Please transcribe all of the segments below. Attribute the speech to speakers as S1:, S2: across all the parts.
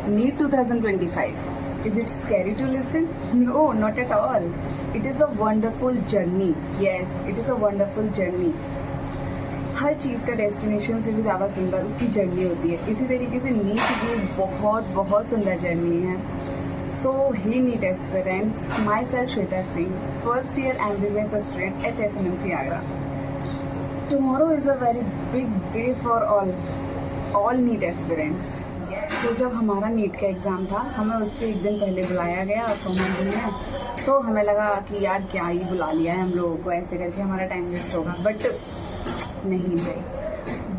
S1: NEET 2025. Is it scary to listen? No, not at all. It is a wonderful journey. Yes, it is a wonderful journey. हर चीज़ का destination से भी ज़्यादा सुंदर उसकी journey होती है. इसी तरीके से नीट भी एक बहुत बहुत सुंदर जर्नी है. So, hey NEET aspirants, myself Shweta Singh, first year MBBS student at FMMC Agra. Tomorrow is a very big day for all NEET aspirants. तो जब हमारा नीट का एग्ज़ाम था, हमें उससे एक दिन पहले बुलाया गया कॉमन रूम में. तो हमें लगा कि यार क्या ही बुला लिया है हम लोगों को, ऐसे करके हमारा टाइम वेस्ट होगा. बट नहीं भाई,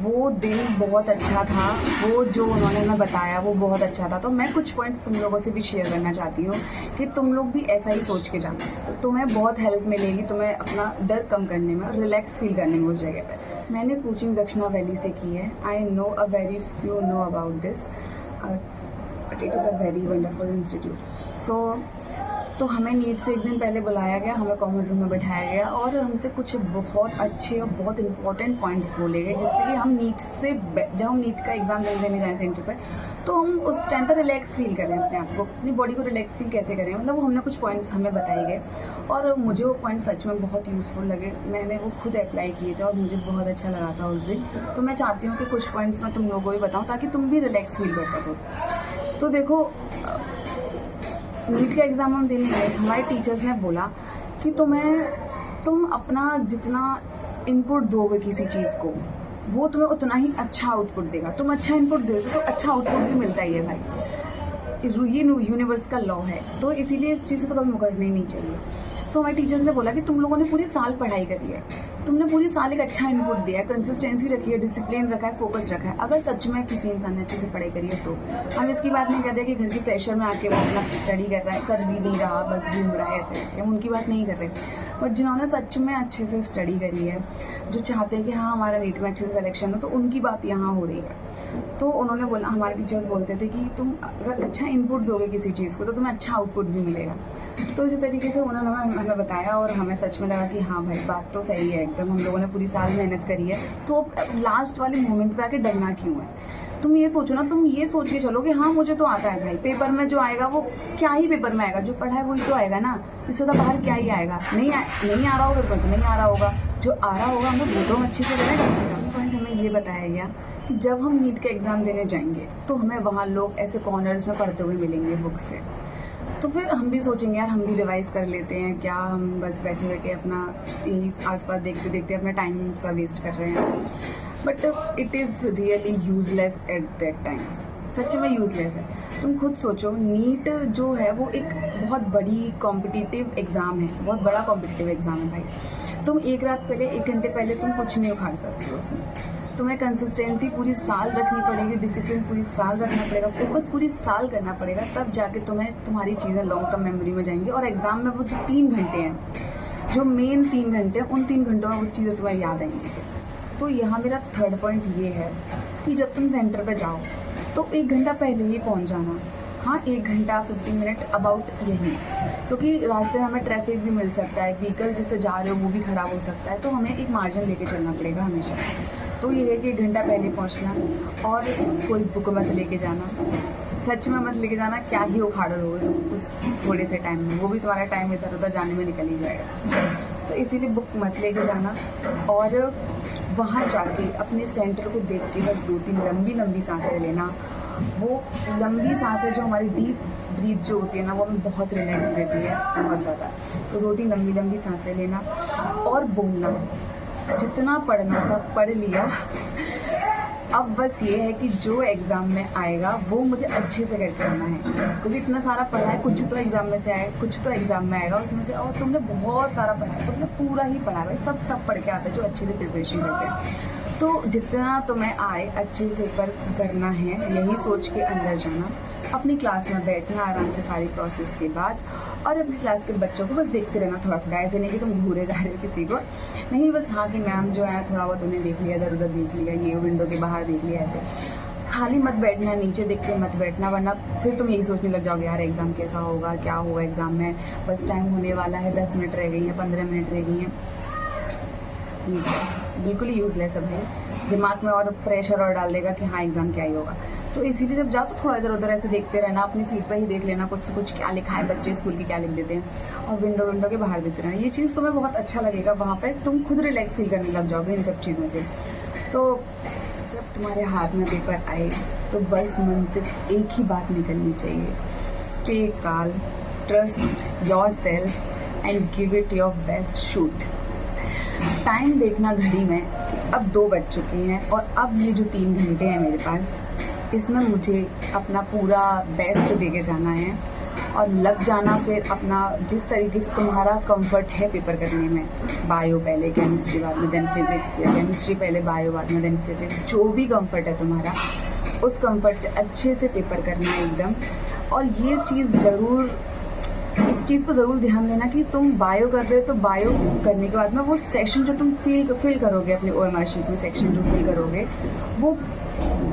S1: वो दिन बहुत अच्छा था. वो जो उन्होंने हमें बताया वो बहुत अच्छा था. तो मैं कुछ पॉइंट्स तुम लोगों से भी शेयर करना चाहती हूँ कि तुम लोग भी ऐसा ही सोच के जाना, तो तुम्हें बहुत हेल्प मिलेगी तुम्हें अपना डर कम करने में और रिलैक्स फील करने में. उस जगह पर मैंने कोचिंग दक्षिणा वैली से की है. I know a very few know about this, but it is a very wonderful institute. तो हमें नीट से एक दिन पहले बुलाया गया, हमें कॉमन रूम में बैठाया गया और हमसे कुछ बहुत अच्छे और बहुत इंपॉर्टेंट पॉइंट्स बोले गए, जिससे कि हम नीट से जब हम नीट का एग्ज़ाम देने जाएँ सेंटर पर, तो हम उस टाइम पर रिलैक्स फील करें, अपने आप को, अपनी बॉडी को रिलैक्स फील कैसे करें. मतलब वो हमने कुछ पॉइंट्स हमें बताए गए और मुझे वो पॉइंट सच में बहुत यूज़फुल लगे. मैंने वो खुद अप्लाई किए थे और मुझे बहुत अच्छा लगा था उस दिन. तो मैं चाहती हूँ कि कुछ पॉइंट्स मैं तुम लोगों को भी बताऊँ ताकि तुम भी रिलैक्स फील कर सको. तो देखो, नीट का एग्ज़ाम हम देने गए, हमारे टीचर्स ने बोला कि तुम अपना जितना इनपुट दोगे किसी चीज़ को, वो तुम्हें उतना ही अच्छा आउटपुट देगा. तुम अच्छा इनपुट दोगे तो अच्छा आउटपुट भी मिलता ही है भाई. ये यूनिवर्स का लॉ है. तो इसीलिए इस चीज़ से तो कभी मुकरना ही नहीं चाहिए. तो हमारे टीचर्स ने बोला कि तुम लोगों ने पूरे साल पढ़ाई करी है, तुमने पूरे साल एक अच्छा इनपुट दिया है, कंसिस्टेंसी रखी है, डिसिप्लिन रखा है, फोकस रखा है. अगर सच में किसी इंसान ने अच्छे से पढ़ाई करी है तो हम इसकी बात नहीं कर रहे कि घर की प्रेशर में आके वो अपना स्टडी कर रहा है, कर भी नहीं रहा, बस घूम रहा है, ऐसे करके हम उनकी बात नहीं कर रहे. बट जिन्होंने सच में अच्छे से स्टडी करी है, जो चाहते हैं कि हाँ हमारा नीट में अच्छे से सिलेक्शन हो, तो उनकी बात यहाँ हो रही है. तो उन्होंने बोला, हमारे टीचर्स बोलते थे कि तुम अगर अच्छा इनपुट दोगे किसी चीज़ को तो तुम्हें अच्छा आउटपुट भी मिलेगा. तो इसी तरीके से उन्होंने हमें बताया और हमें सच में लगा कि हाँ भाई बात तो सही है एकदम. हम लोगों ने पूरी साल मेहनत करी है, तो लास्ट वाले मोमेंट पे आके डरना क्यों है. तुम ये सोचो ना, तुम ये सोच के चलो कि हाँ मुझे तो आता है भाई, पेपर में जो आएगा वो क्या ही पेपर में आएगा, जो पढ़ा है वही तो आएगा ना, इससे तो बाहर क्या ही आएगा. नहीं आ रहा होगा तो नहीं आ रहा होगा, जो आ रहा होगा हमें वो तो हम अच्छे से करेंगे. पॉइंट हमें ये बताया गया कि जब हम नीट का एग्ज़ाम देने जाएंगे तो हमें वहाँ लोग ऐसे कॉर्नर्स में पढ़ते हुए मिलेंगे बुक से. तो फिर हम भी सोचेंगे यार हम भी रिवाइज कर लेते हैं, क्या हम बस बैठे बैठे अपना यही आसपास देखते देखते अपना टाइम सा वेस्ट कर रहे हैं. But it is really useless at that time. सच में यूजलेस है. तुम खुद सोचो, नीट जो है वो एक बहुत बड़ी कॉम्पिटिटिव एग्ज़ाम है, बहुत बड़ा कॉम्पिटिटिव एग्ज़ाम है भाई. तुम एक रात पहले, 1 घंटे पहले तुम कुछ नहीं उखाड़ सकते हो उसमें. तुम्हें कंसिस्टेंसी पूरी साल रखनी पड़ेगी, डिसिप्लिन पूरी साल रखना पड़ेगा, फोकस पूरी साल करना पड़ेगा, तब जाके तुम्हारी चीज़ें लॉन्ग टर्म मेमोरी में जाएंगी. और एग्ज़ाम में वो जो 3 घंटे हैं, जो मेन 3 घंटे हैं, उन 3 घंटों में वो चीज़ें तुम्हें याद आएंगी. तो यहाँ मेरा थर्ड पॉइंट ये है कि जब तुम सेंटर पे जाओ तो 1 घंटा पहले ही पहुँच जाना. हाँ, 1 घंटा 15 मिनट अबाउट यही, क्योंकि रास्ते में हमें ट्रैफिक भी मिल सकता है, व्हीकल जिससे जा रहे हो वो भी ख़राब हो सकता है. तो हमें एक मार्जिन लेके चलना पड़ेगा हमेशा. तो ये है कि 1 घंटा पहले पहुंचना और कोई बुक मत लेके जाना. सच में मत लेके जाना, क्या ही उखाड़ रहे हो तुम उस थोड़े से टाइम में, वो भी तुम्हारा टाइम इधर उधर जाने में निकल ही जाएगा. तो इसीलिए बुक मत लेके जाना और वहाँ जाके अपने सेंटर को देख के बस 2-3 लंबी लंबी सांसें लेना. वो लंबी सांसें जो हमारी डीप ब्रीथ जो होती है ना, वो हमें बहुत रिलैक्स देती है, बहुत ज़्यादा. तो 2-3 लंबी लंबी सांसें लेना और बोलना. जितना पढ़ना था पढ़ लिया, अब बस ये है कि जो एग्ज़ाम में आएगा वो मुझे अच्छे से करके आना है, क्योंकि इतना सारा पढ़ा है. कुछ तो एग्ज़ाम में से आए, कुछ तो एग्ज़ाम में आएगा उसमें से. और तुमने बहुत सारा पढ़ा है, तुमने पूरा ही पढ़ा है भाई, सब पढ़ के आता है जो अच्छे से प्रिपरेशन करते हैं. तो जितना तुम्हें आए अच्छे से करना है, यही सोच के अंदर जाना, अपनी क्लास में बैठना आराम से सारी प्रोसेस के बाद, और अपनी क्लास के बच्चों को बस देखते रहना थोड़ा थोड़ा. ऐसे नहीं कि तुम घूरे जा रहे हो किसी को, नहीं, बस हाँ कि मैम जो है थोड़ा बहुत उन्हें देख लिया, इधर उधर देख लिया, ये विंडो के बाहर देख लिया. ऐसे खाली मत बैठना, नीचे देख के मत बैठना, वरना फिर तुम यही सोचने लग जाओगे यार एग्ज़ाम कैसा होगा, क्या होगा एग्ज़ाम में, बस टाइम होने वाला है, 10 मिनट रह गई हैं, 15 मिनट रह गई हैं. यूज़लेस, बिल्कुल ही यूज़लेस है भाई। दिमाग में और प्रेशर और डाल देगा कि हाँ एग्ज़ाम क्या ही होगा। तो इसीलिए जब जाओ तो थोड़ा इधर उधर ऐसे देखते रहना, अपनी सीट पर ही देख लेना कुछ से कुछ क्या लिखा है, बच्चे स्कूल की क्या लिख देते हैं, और विंडो के बाहर देते रहना। ये चीज़ तुम्हें बहुत अच्छा लगेगा, वहाँ पर तुम खुद रिलैक्स फील करने लग जाओगे इन सब चीज़ों से। तो जब तुम्हारे हाथ में पेपर आए तो बस मन से एक ही बात निकलनी चाहिए, stay calm, trust your self and give it your best shoot. Time देखना घड़ी में, अब 2 बज चुके हैं और अब ये जो 3 घंटे हैं मेरे पास, इसमें मुझे अपना पूरा बेस्ट दे के जाना है और लग जाना फिर अपना जिस तरीके से तुम्हारा कंफर्ट है पेपर करने में। बायो पहले, केमिस्ट्री बाद में, देन फिजिक्स, या केमिस्ट्री पहले बायो बाद में, देन फिजिक्स, जो भी कंफर्ट है तुम्हारा उस कंफर्ट से अच्छे से पेपर करना है एकदम। और ये चीज़ ज़रूर, इस चीज़ पर ज़रूर ध्यान देना कि तुम बायो कर रहे हो तो बायो करने के बाद में वो सेक्शन जो तुम फिल करोगे अपने OMR शीट में, सेक्शन जो फिल करोगे वो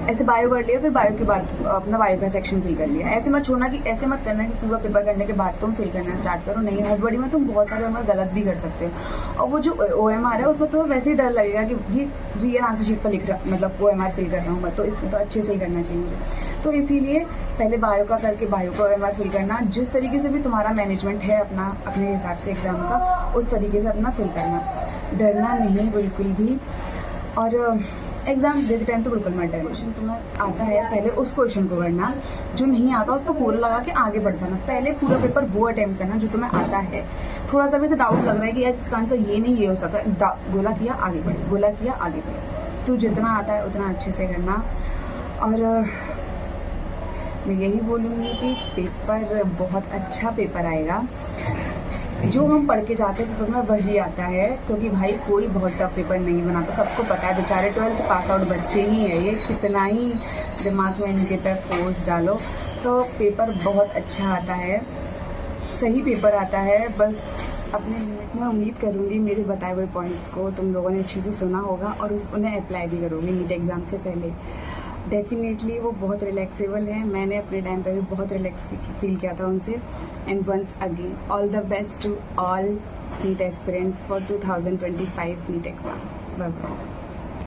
S1: ऐसे बायो कर लिया, फिर बायो के बाद अपना बायो का सेक्शन फिल कर लिया। ऐसे मत छोड़ना कि ऐसे मत करना कि पूरा पेपर करने के बाद तुम फिल करना स्टार्ट करो। नहीं, हड़बड़ी में तुम बहुत सारे OMR गलत भी कर सकते हो, और वो जो OMR है उसमें तो वैसे ही डर लगेगा कि ये रियल आंसर शीट पर लिख रहा, मतलब OMR फिल कर रहा हूँ मैं, तो इसमें तो अच्छे से ही करना चाहिए मुझे। तो इसीलिए पहले बायो का करके बायो का OMR फिल करना, जिस तरीके से भी तुम्हारा मैनेजमेंट है अपना अपने हिसाब से एग्ज़ाम का, उस तरीके से अपना फिल करना, डरना नहीं बिल्कुल भी। और एग्जाम देते टाइम तो बिल्कुल मत डरो। क्वेश्चन तुम्हें आता है पहले उस क्वेश्चन को करना, जो नहीं आता उस पर पूरा लगा के आगे बढ़ जाना। पहले पूरा पेपर वो अटेम्प्ट करना जो तुम्हें आता है। थोड़ा सा भी ऐसे डाउट लग रहा है कि यार इसका आंसर ये नहीं, ये हो सकता है, गोला किया आगे बढ़े, गोला किया आगे बढ़े। तो जितना आता है उतना अच्छे से करना। और मैं यही बोलूँगी कि पेपर बहुत अच्छा पेपर आएगा, जो हम पढ़ के जाते हैं पेपर में वही आता है, क्योंकि भाई कोई बहुत टफ पेपर नहीं बनाता, सबको पता है। बेचारे 12th पास आउट बच्चे ही हैं ये, कितना ही दिमाग में इनके पर फोर्स डालो तो पेपर बहुत अच्छा आता है, सही पेपर आता है। बस अपने लिमिट में उम्मीद करूँगी मेरे बताए हुए पॉइंट्स को तुम लोगों ने अच्छे से सुना होगा और उन्हें अप्लाई भी करोगे नीट एग्ज़ाम से पहले। डेफिनेटली वो बहुत रिलैक्सेबल है, मैंने अपने टाइम पे भी बहुत रिलैक्स फील किया था उनसे। And once again all the best to all NEET aspirants for 2025 NEET exam. Bye bye.